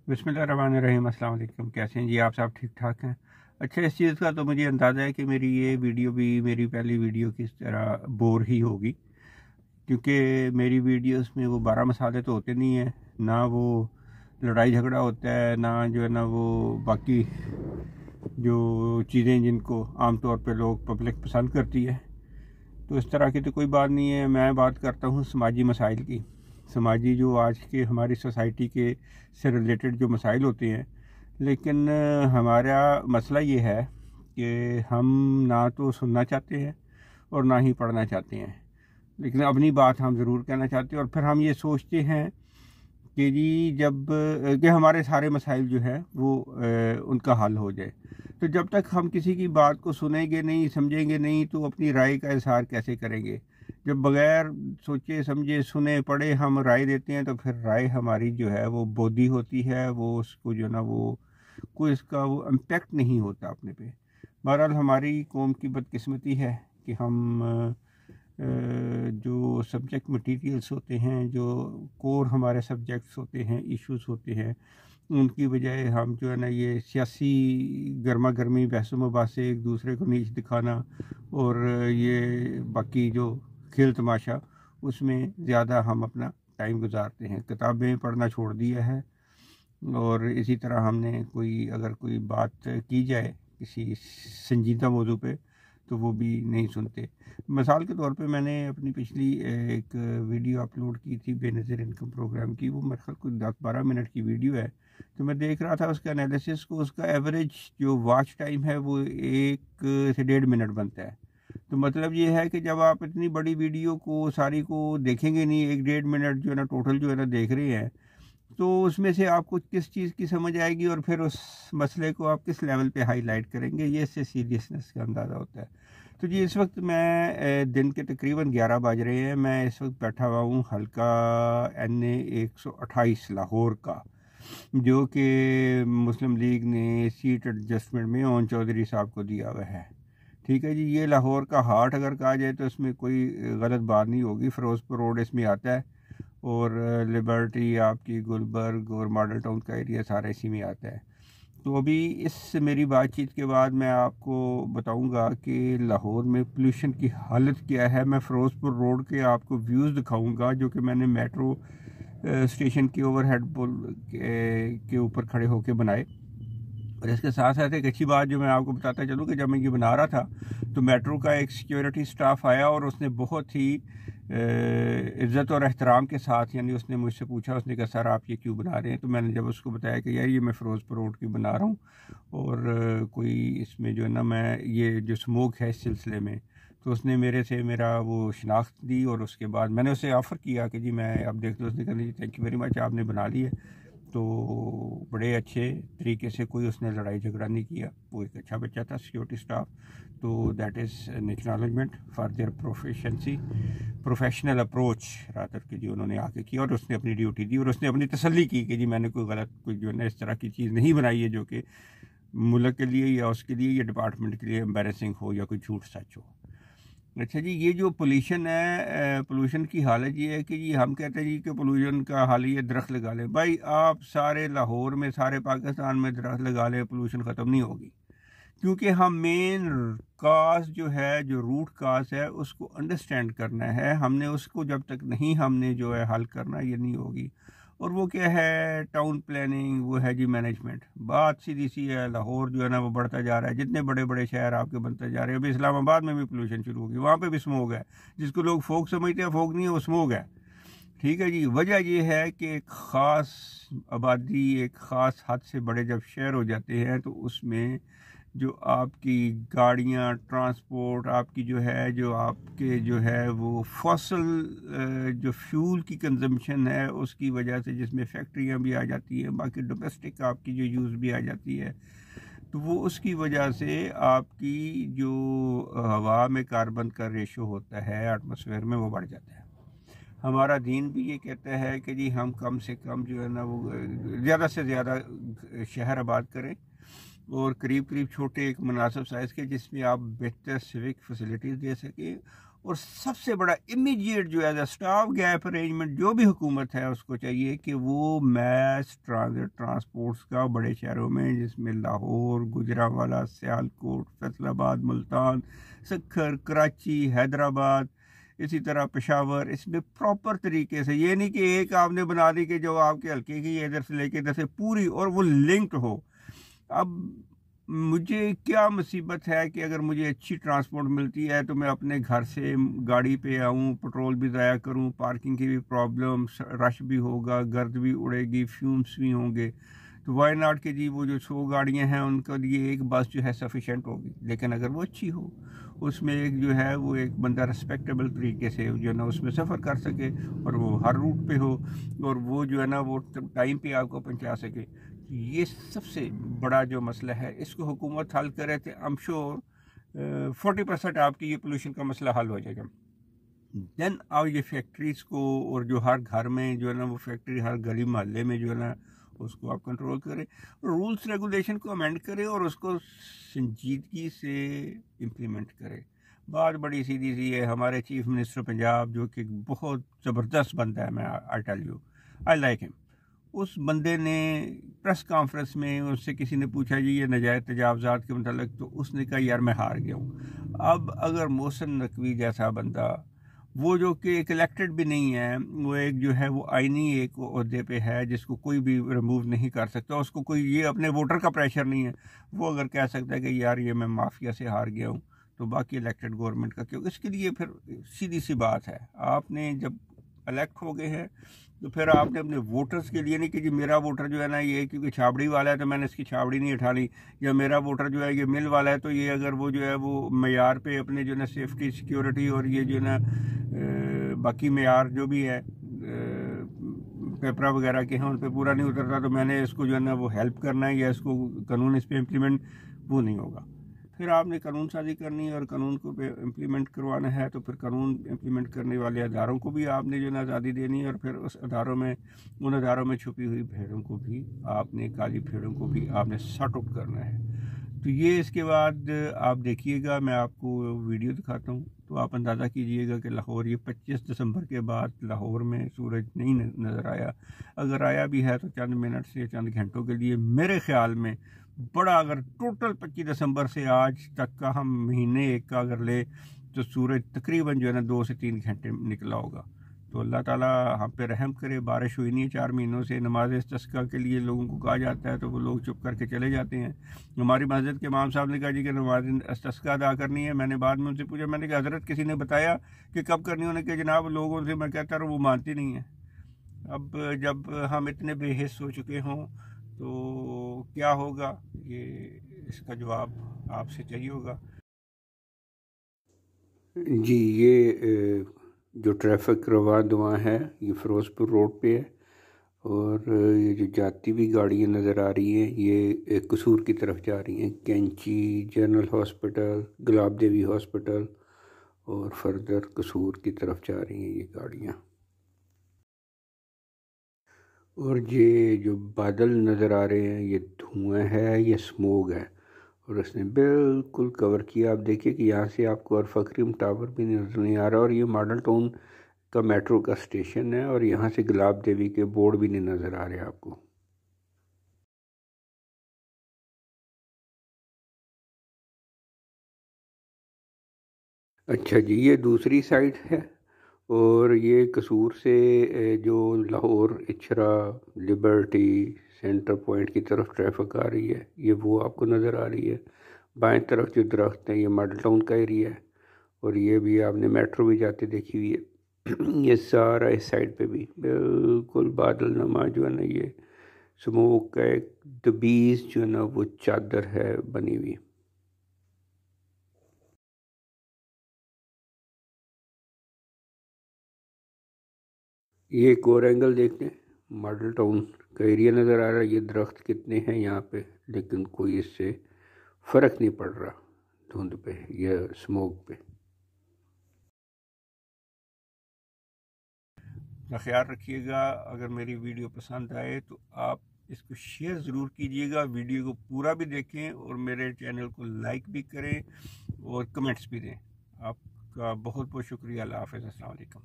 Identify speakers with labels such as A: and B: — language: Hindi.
A: बिस्मिल्लाहिर्रहमानिर्रहीम। अस्सलाम वालेकुम। कैसे हैं जी आप? सब ठीक ठाक हैं? अच्छा, इस चीज़ का तो मुझे अंदाज़ा है कि मेरी ये वीडियो भी मेरी पहली वीडियो की तरह बोर ही होगी, क्योंकि मेरी वीडियोस में वो 12 मसाले तो होते नहीं हैं, ना वो लड़ाई झगड़ा होता है, ना जो है ना वो बाकी जो चीज़ें जिनको आम तौर पे लोग पब्लिक पसंद करती है। तो इस तरह की तो कोई बात नहीं है। मैं बात करता हूँ समाजी मसाइल की। समाजी जो आज के हमारी सोसाइटी के से रिलेटेड जो मसाइल होते हैं, लेकिन हमारा मसला ये है कि हम ना तो सुनना चाहते हैं और ना ही पढ़ना चाहते हैं, लेकिन अपनी बात हम ज़रूर कहना चाहते हैं। और फिर हम ये सोचते हैं कि जी जब कि हमारे सारे मसाइल जो है वो उनका हल हो जाए। तो जब तक हम किसी की बात को सुनेंगे नहीं, समझेंगे नहीं, तो अपनी राय का इजहार कैसे करेंगे? जब बगैर सोचे समझे सुने पढ़े हम राय देते हैं, तो फिर राय हमारी जो है वो बोधी होती है, वो उसको जो ना वो कोई इसका वो इम्पेक्ट नहीं होता अपने पे। बहरहाल हमारी कौम की बदकिस्मती है कि हम जो सब्जेक्ट मटेरियल्स होते हैं, जो कोर हमारे सब्जेक्ट्स होते हैं, इश्यूज होते हैं, उनकी बजाय हम जो है ना ये सियासी गर्मा गर्मी बहसो मबासे, एक दूसरे को नीच दिखाना और ये बाकी जो खेल तमाशा, उसमें ज़्यादा हम अपना टाइम गुजारते हैं। किताबें पढ़ना छोड़ दिया है। और इसी तरह हमने अगर कोई बात की जाए किसी संजीदा मौजू पे, तो वो भी नहीं सुनते। मिसाल के तौर पे मैंने अपनी पिछली एक वीडियो अपलोड की थी बेनज़ीर इनकम प्रोग्राम की। वो मेरे ख्याल कोई 10-12 मिनट की वीडियो है। तो मैं देख रहा था उसका एनालिसिस को, उसका एवरेज जो वॉच टाइम है वो 1 से 1.5 मिनट बनता है। तो मतलब ये है कि जब आप इतनी बड़ी वीडियो को सारी को देखेंगे नहीं, 1-1.5 मिनट जो है ना टोटल जो है ना देख रहे हैं, तो उसमें से आपको किस चीज़ की समझ आएगी और फिर उस मसले को आप किस लेवल पे हाईलाइट करेंगे, ये इससे सीरियसनेस का अंदाज़ा होता है। तो जी इस वक्त मैं दिन के तकरीबन 11 बज रहे हैं। मैं इस वक्त बैठा हुआ हूँ हल्का NA 128 लाहौर का, जो कि मुस्लिम लीग ने सीट एडजस्टमेंट में ओन चौधरी साहब को दिया हुआ है। ठीक है जी, ये लाहौर का हार्ट अगर कहा जाए तो इसमें कोई गलत बात नहीं होगी। फ़िरोज़पुर रोड इसमें आता है और लिबर्टी, आपकी गुलबर्ग और मॉडल टाउन का एरिया सारा इसी में आता है। तो अभी इस मेरी बातचीत के बाद मैं आपको बताऊंगा कि लाहौर में पोल्यूशन की हालत क्या है। मैं फ़िरोज़पुर रोड के आपको व्यूज़ दिखाऊंगा, जो कि मैंने मेट्रो स्टेशन के ओवरहेड पुल के ऊपर खड़े होकर बनाए। और इसके साथ साथ एक अच्छी बात जो मैं आपको बताता चलूँ कि जब मैं ये बना रहा था, तो मेट्रो का एक सिक्योरिटी स्टाफ आया और उसने बहुत ही इज़्ज़त और एहतराम के साथ, यानी उसने मुझसे पूछा, उसने कहा सर आप ये क्यों बना रहे हैं? तो मैंने जब उसको बताया कि यार ये मैं फ़िरोज़पुर रोड की बना रहा हूँ और कोई इसमें जो है ना मैं ये जो स्मोक है इस सिलसिले में, तो उसने मेरे से मेरा वो शनाख्त दी। और उसके बाद मैंने उसे ऑफ़र किया कि जी मैं अब देख लो। उसने कहा जी थैंक यू वेरी मच, आपने बना ली है। तो बड़े अच्छे तरीके से, कोई उसने लड़ाई झगड़ा नहीं किया। वो एक अच्छा बच्चा था सिक्योरिटी स्टाफ। तो that is an acknowledgement for their professional approach rather कि जी उन्होंने आके किया और उसने अपनी ड्यूटी दी और उसने अपनी तसल्ली की कि जी मैंने कोई जो है ना इस तरह की चीज़ नहीं बनाई है जो कि मुल्क के लिए या उसके लिए या डिपार्टमेंट के लिए एम्बेरसिंग हो या कोई झूठ सच हो। अच्छा जी, ये जो पोल्यूशन है, पोल्यूशन की हालत ये है कि जी हम कहते हैं जी कि पोल्यूशन का हाल ये दरख्त लगा लें। भाई आप सारे लाहौर में, सारे पाकिस्तान में दरख्त लगा लें, पोल्यूशन ख़त्म नहीं होगी। क्योंकि हम मेन काज जो है, जो रूट काज है, उसको अंडरस्टैंड करना है हमने। उसको जब तक नहीं हमने जो है हल करना, ये नहीं होगी। और वो क्या है? टाउन प्लानिंग, वो है जी मैनेजमेंट। बात सीधी सी है, लाहौर जो है ना वो बढ़ता जा रहा है। जितने बड़े बड़े शहर आपके बनते जा रहे हैं, अभी इस्लामाबाद में भी पोल्यूशन शुरू होगी, वहाँ पे भी स्मोक है। जिसको लोग फोक समझते हैं, फोक नहीं है, वो स्मोक है। ठीक है जी, वजह ये है कि एक ख़ास आबादी, एक ख़ास हद से बड़े जब शहर हो जाते हैं, तो उसमें जो आपकी गाड़ियाँ, ट्रांसपोर्ट, आपकी जो आपके जो है वो फॉसल जो फ्यूल की कंजम्पशन है, उसकी वजह से, जिसमें फैक्ट्रियाँ भी आ जाती हैं, बाकी डोमेस्टिक आपकी जो यूज़ भी आ जाती है, तो वो उसकी वजह से आपकी जो हवा में कार्बन का रेशो होता है एटमॉस्फेयर में, वो बढ़ जाता है। हमारा दीन भी ये कहता है कि जी हम कम से कम जो है ना वो ज़्यादा से ज़्यादा शहर आबाद करें और करीब करीब छोटे एक मुनासिब साइज़ के, जिसमें आप बेहतर सिविक फैसिलिटीज़ दे सकें और सबसे बड़ा इमीडिएट जो है स्टॉप गैप अरेंजमेंट जो भी हुकूमत है उसको चाहिए कि वो मैस ट्रांजिट ट्रांसपोर्ट्स का बड़े शहरों में जिसमें लाहौर, गुजरांवाला, सियालकोट, फैसलाबाद, मुल्तान, सक्खर, कराची, हैदराबाद, इसी तरह पेशावर, इसमें प्रॉपर तरीके से, ये नहीं कि एक आपने बना दी कि जो आपके हल्के की इधर से लेके इधर से पूरी और वो लिंक्ड हो। अब मुझे क्या मुसीबत है कि अगर मुझे अच्छी ट्रांसपोर्ट मिलती है तो मैं अपने घर से गाड़ी पे आऊँ, पेट्रोल भी ज़ाया करूँ, पार्किंग की भी प्रॉब्लम, रश भी होगा, गर्द भी उड़ेगी, फ्यूम्स भी होंगे, तो वाई नॉट के जी वो जो 100 गाड़ियाँ हैं उनके लिए एक बस जो है सफिशेंट होगी। लेकिन अगर वो अच्छी हो, उसमें एक जो है वो एक बंदा रिस्पेक्टेबल तरीके से जो है ना उसमें सफ़र कर सके और वो हर रूट पे हो और वो जो है ना वो टाइम पे आपको पहुंचा सके, ये सबसे बड़ा जो मसला है इसको हुकूमत हल करे तो आई एम श्योर 40% आपकी ये पोल्यूशन का मसला हल हो जाएगा। देन अब ये फैक्ट्रीज़ को और जो हर घर में जो है ना वो फैक्ट्री हर गली मोहल्ले में जो है ना उसको आप कंट्रोल करें, रूल्स रेगुलेशन को अमेंड करें और उसको संजीदगी से इम्प्लीमेंट करें। बात बड़ी सीधी सी है। हमारे चीफ मिनिस्टर पंजाब जो कि बहुत ज़बरदस्त बंदा है, मैं I tell you I like him, उस बंदे ने प्रेस कॉन्फ्रेंस में उससे किसी ने पूछा जी ये नजायज़ तजावज़ात के मतलब, तो उसने कहा यार मैं हार गया हूँ। अब अगर मोहसिन नकवी जैसा बंदा, वो जो कि एक इलेक्टेड भी नहीं है, वो एक जो है वो आईनी एक ओहदे पे है जिसको कोई भी रिमूव नहीं कर सकता, उसको कोई ये अपने वोटर का प्रेशर नहीं है, वो अगर कह सकता है कि यार ये मैं माफिया से हार गया हूँ, तो बाकी इलेक्टेड गवर्नमेंट का क्यों? इसके लिए फिर सीधी सी बात है, आपने जब इलेक्ट हो गए हैं तो फिर आपने अपने वोटर्स के लिए नहीं कि जी मेरा वोटर जो है ना ये क्योंकि छाबड़ी वाला है तो मैंने इसकी छाबड़ी नहीं उठानी, या मेरा वोटर जो है ये मिल वाला है तो ये अगर वो जो है वो मैार पे अपने जो है ना सेफ्टी सिक्योरिटी और ये जो है ना बाकी मैार जो भी है पेपरा वगैरह के हैं उन पर पूरा नहीं उतरता तो मैंने इसको जो है ना वो हेल्प करना है या इसको कानून इस पर इम्प्लीमेंट, वो नहीं होगा। फिर आपने कानून साजी करनी है और कानून को इम्प्लीमेंट करवाना है तो फिर कानून इम्प्लीमेंट करने वाले अदारों को भी आपने जो है आज़ादी देनी है और फिर उस अदारों में उन अदारों में छुपी हुई भेड़ों को भी आपने, काली भेड़ों को भी आपने सॉर्ट आउट करना है। तो ये इसके बाद आप देखिएगा, मैं आपको वीडियो दिखाता हूँ तो आप अंदाज़ा कीजिएगा कि लाहौर ये 25 दिसंबर के बाद लाहौर में सूरज नहीं नज़र आया, अगर आया भी है तो चंद मिनट से चंद घंटों के लिए। मेरे ख्याल में बड़ा अगर टोटल 25 दिसंबर से आज तक का हम महीने एक का अगर ले तो सूरज तकरीबन जो है ना 2 से 3 घंटे निकला होगा। तो अल्लाह ताला हम पे रहम करे, बारिश हुई नहीं है 4 महीनों से। नमाज इस्तिस्का के लिए लोगों को कहा जाता है तो वो लोग चुप करके चले जाते हैं। हमारी मस्जिद के इमाम साहब ने कहा जी कि नमाज इस्तिस्का अदा करनी है। मैंने बाद में उनसे पूछा, मैंने कहा हज़रत किसी ने बताया कि कब करनी है? उन्होंने कहा जनाब लोगों से मैं कहता रहा वो मानती नहीं है। अब जब हम इतने बेहिस हो चुके हों तो क्या होगा, ये इसका जवाब आपसे चाहिए होगा। जी ये जो ट्रैफिक रवा दुआ है ये फ़िरोज़पुर रोड पे है और ये जो जाती हुई गाड़ियाँ नज़र आ रही हैं ये कसूर की तरफ जा रही हैं, कैंची जनरल हॉस्पिटल, गुलाब देवी हॉस्पिटल और फर्दर कसूर की तरफ जा रही हैं ये गाड़ियाँ। और ये जो बादल नज़र आ रहे हैं ये धुआं है, ये स्मोक है और उसने बिल्कुल कवर किया। आप देखिए कि यहाँ से आपको और फक्रीम टावर भी नज़र नहीं आ रहा और ये मॉडल टाउन का मेट्रो का स्टेशन है और यहाँ से गुलाब देवी के बोर्ड भी नहीं नज़र आ रहे आपको। अच्छा जी, ये दूसरी साइड है और ये कसूर से जो Lahore, Ichhra, liberty, centre point की तरफ ट्रैफिक आ रही है ये वो आपको नज़र आ रही है। बाएं तरफ जो दरख्त है ये मॉडल टाउन का एरिया है और ये भी आपने मेट्रो भी जाते देखी हुई है। ये सारा इस साइड पे भी बिल्कुल बादल नमा जो है ना ये स्मोक का एक दबीज जो है ना वो चादर है बनी हुई। ये एक और एंगल देखते हैं, मॉडल टाउन का एरिया नज़र आ रहा है। ये दरख्त कितने हैं यहाँ पे लेकिन कोई इससे फ़र्क नहीं पड़ रहा धुंध पे या स्मोक पे। का ख्याल रखिएगा। अगर मेरी वीडियो पसंद आए तो आप इसको शेयर ज़रूर कीजिएगा, वीडियो को पूरा भी देखें और मेरे चैनल को लाइक भी करें और कमेंट्स भी दें। आप आपका बहुत बहुत शुक्रिया। अल्लाह हाफ़िज़। अस्सलाम वालेकुम।